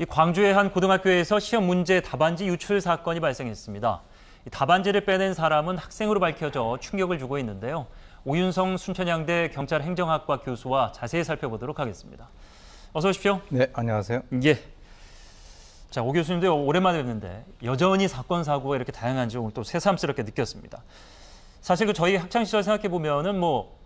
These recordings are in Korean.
이 광주의 한 고등학교에서 시험 문제 답안지 유출 사건이 발생했습니다. 이 답안지를 빼낸 사람은 학생으로 밝혀져 충격을 주고 있는데요. 오윤성 순천향대 경찰행정학과 교수와 자세히 살펴보도록 하겠습니다. 어서 오십시오. 네, 안녕하세요. 예. 자, 오 교수님도 오랜만에 뵙는데 여전히 사건 사고가 이렇게 다양한지 오늘 또 새삼스럽게 느꼈습니다. 사실 그 저희 학창 시절 생각해 보면은 뭐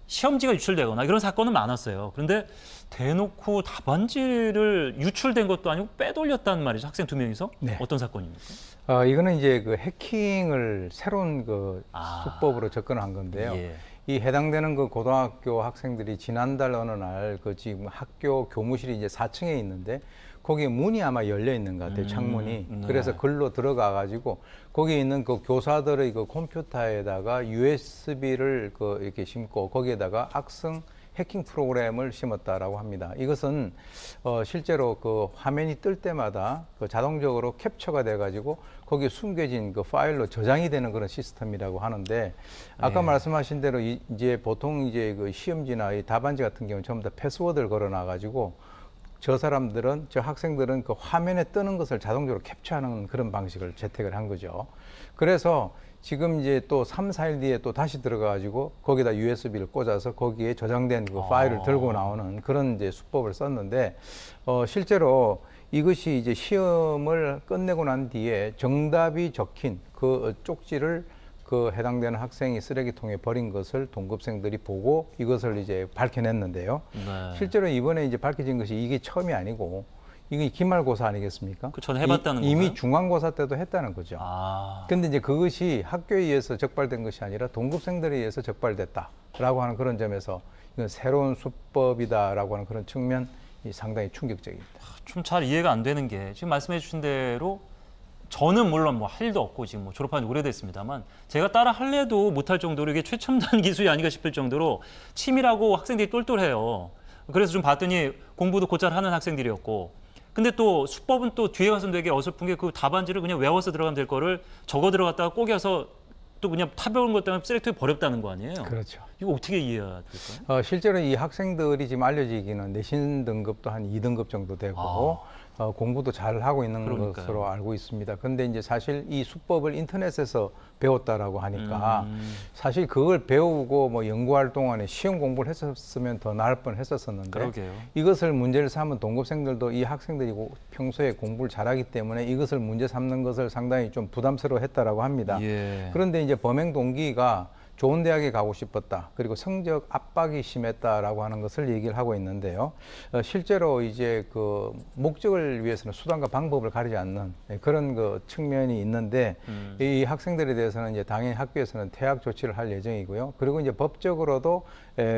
시험지가 유출되거나 이런 사건은 많았어요. 그런데 대놓고 답안지를 유출된 것도 아니고 빼돌렸다는 말이죠. 학생 2명이서. 네. 어떤 사건입니까? 이거는 이제 그 해킹을 새로운 그 수법으로 접근한 건데요. 예. 이 해당되는 그 고등학교 학생들이 지난달 어느 날 그 지금 학교 교무실이 이제 4층에 있는데 거기에 문이 아마 열려 있는 것 같아요. 창문이. 네. 그래서 글로 들어가 가지고 거기에 있는 그 교사들의 그 컴퓨터에다가 USB를 그 이렇게 심고 거기에다가 악성 해킹 프로그램을 심었다라고 합니다. 이것은 실제로 그 화면이 뜰 때마다 그 자동적으로 캡처가 돼가지고 거기에 숨겨진 그 파일로 저장이 되는 그런 시스템이라고 하는데 아까 말씀하신 대로 이제 보통 이제 그 시험지나 이 답안지 같은 경우는 전부 다 패스워드를 걸어놔가지고 저 학생들은 그 화면에 뜨는 것을 자동적으로 캡처하는 그런 방식을 채택을 한 거죠. 그래서 지금 이제 또 3, 4일 뒤에 또 다시 들어가가지고 거기다 USB를 꽂아서 거기에 저장된 그 파일을 들고 나오는 그런 이제 수법을 썼는데, 실제로 이것이 이제 시험을 끝내고 난 뒤에 정답이 적힌 그 쪽지를 그 해당되는 학생이 쓰레기통에 버린 것을 동급생들이 보고 이것을 이제 밝혀냈는데요. 네. 실제로 이번에 이제 밝혀진 것이 이게 처음이 아니고 이게 기말고사 아니겠습니까? 그 전에 해봤다는 건가요? 이미 중간고사 때도 했다는 거죠. 근데 이제 그것이 학교에 의해서 적발된 것이 아니라 동급생들에 의해서 적발됐다라고 하는 그런 점에서 이건 새로운 수법이다라고 하는 그런 측면이 상당히 충격적입니다. 좀 잘 이해가 안 되는 게 지금 말씀해 주신 대로 저는 물론 뭐 할 일도 없고 지금 뭐 졸업한 지 오래됐습니다만 제가 따라 할래도 못할 정도로 이게 최첨단 기술이 아닌가 싶을 정도로 치밀하고 학생들이 똘똘해요. 그래서 좀 봤더니 공부도 곧잘 하는 학생들이었고, 근데 또 수법은 또 뒤에 가서 되게 어설픈 게 그 답안지를 그냥 외워서 들어가면 될 거를 적어 들어갔다가 꼬겨서 또 그냥 타벼운 것 때문에 쓰레기통에 버렸다는 거 아니에요? 그렇죠. 이거 어떻게 이해해야 될까요? 실제로 이 학생들이 지금 알려지기는 내신 등급도 한 2등급 정도 되고 공부도 잘 하고 있는 것으로 알고 있습니다. 그런데 이제 사실 이 수법을 인터넷에서 배웠다라고 하니까 사실 그걸 배우고 뭐 연구할 동안에 시험 공부를 했었으면 더 나을 뻔했었었는데 그러게요. 이것을 문제를 삼은 동급생들도 이 학생들이 평소에 공부를 잘하기 때문에 이것을 문제 삼는 것을 상당히 좀 부담스러워했다라고 합니다. 예. 그런데 이제 범행 동기가 좋은 대학에 가고 싶었다. 그리고 성적 압박이 심했다라고 하는 것을 얘기를 하고 있는데요. 실제로 이제 그 목적을 위해서는 수단과 방법을 가리지 않는 그런 그 측면이 있는데 이 학생들에 대해서는 이제 당연히 학교에서는 퇴학 조치를 할 예정이고요. 그리고 이제 법적으로도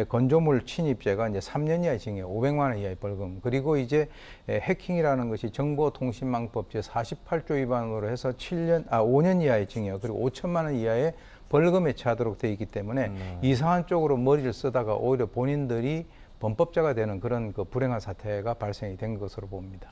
건조물 침입죄가 이제 3년 이하의 징역, 500만 원 이하의 벌금, 그리고 이제 해킹이라는 것이 정보통신망법 제 48조 위반으로 해서 5년 이하의 징역, 그리고 5천만 원 이하의 벌금에 처하도록 되어 있기 때문에 이상한 쪽으로 머리를 쓰다가 오히려 본인들이 범법자가 되는 그런 그 불행한 사태가 발생이 된 것으로 봅니다.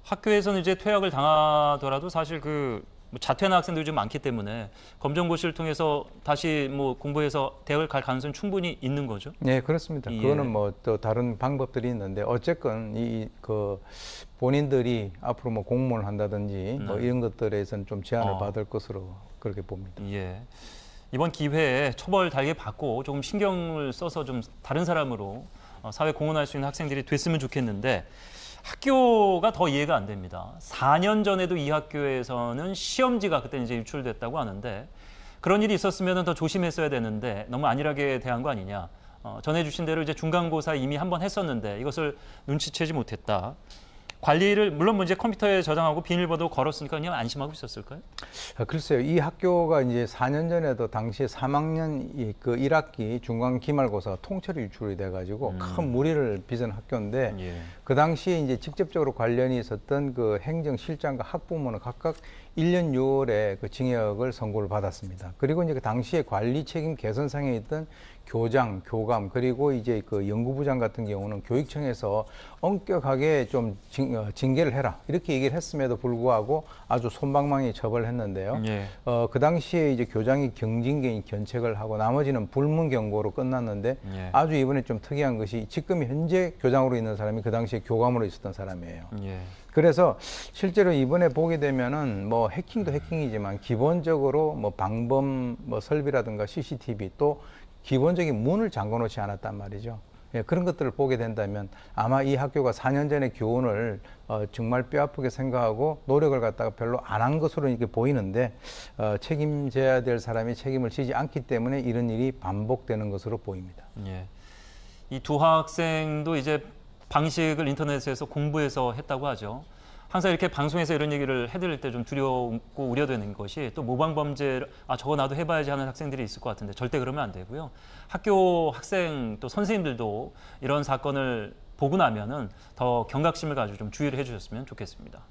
학교에서는 이제 퇴학을 당하더라도 사실 그 자퇴하는 학생들이 좀 많기 때문에 검정고시를 통해서 다시 뭐 공부해서 대학을 갈 가능성이 충분히 있는 거죠? 네, 그렇습니다. 예. 그거는 뭐 또 다른 방법들이 있는데 어쨌건 그 본인들이 앞으로 뭐 공무원을 한다든지 뭐 이런 것들에서는 좀 제한을 받을 것으로 그렇게 봅니다. 예. 이번 기회에 처벌 달게 받고 조금 신경을 써서 좀 다른 사람으로 사회 공헌할 수 있는 학생들이 됐으면 좋겠는데 학교가 더 이해가 안 됩니다. 4년 전에도 이 학교에서는 시험지가 그때 이제 유출됐다고 하는데 그런 일이 있었으면 더 조심했어야 되는데 너무 안일하게 대한 거 아니냐. 전해주신 대로 이제 중간고사 이미 한번 했었는데 이것을 눈치채지 못했다. 관리를 물론 뭐 이제 컴퓨터에 저장하고 비밀번호 걸었으니까 그냥 안심하고 있었을까요? 글쎄요, 이 학교가 이제 4년 전에도 당시에 3학년 그 1학기 중간 기말고사가 통째로 유출이 돼가지고 큰 무리를 빚은 학교인데 그 당시에 이제 직접적으로 관련이 있었던 그 행정실장과 학부모는 각각 1년 6월에 그 징역을 선고를 받았습니다. 그리고 이제 그 당시에 관리 책임 개선상에 있던 교장, 교감 그리고 이제 그 연구부장 같은 경우는 교육청에서 엄격하게 좀 징계를 해라 이렇게 얘기를 했음에도 불구하고 아주 솜방망이 처벌했는데요. 예. 그 당시에 이제 교장이 경징계인 견책을 하고 나머지는 불문 경고로 끝났는데 예. 아주 이번에 좀 특이한 것이 지금 현재 교장으로 있는 사람이 그 당시에 교감으로 있었던 사람이에요. 예. 그래서 실제로 이번에 보게 되면은 뭐 해킹도 해킹이지만 기본적으로 뭐 방범 뭐 설비라든가 CCTV 또 기본적인 문을 잠궈 놓지 않았단 말이죠. 예, 그런 것들을 보게 된다면 아마 이 학교가 4년 전의 교훈을 정말 뼈아프게 생각하고 노력을 갖다가 별로 안 한 것으로 이렇게 보이는데 책임져야 될 사람이 책임을 지지 않기 때문에 이런 일이 반복되는 것으로 보입니다. 예. 이 두 학생도 이제 방식을 인터넷에서 공부해서 했다고 하죠. 항상 이렇게 방송에서 이런 얘기를 해드릴 때 좀 두렵고 우려되는 것이 또 모방 범죄를 저거 나도 해봐야지 하는 학생들이 있을 것 같은데 절대 그러면 안 되고요. 학교 학생 또 선생님들도 이런 사건을 보고 나면은 더 경각심을 가지고 좀 주의를 해주셨으면 좋겠습니다.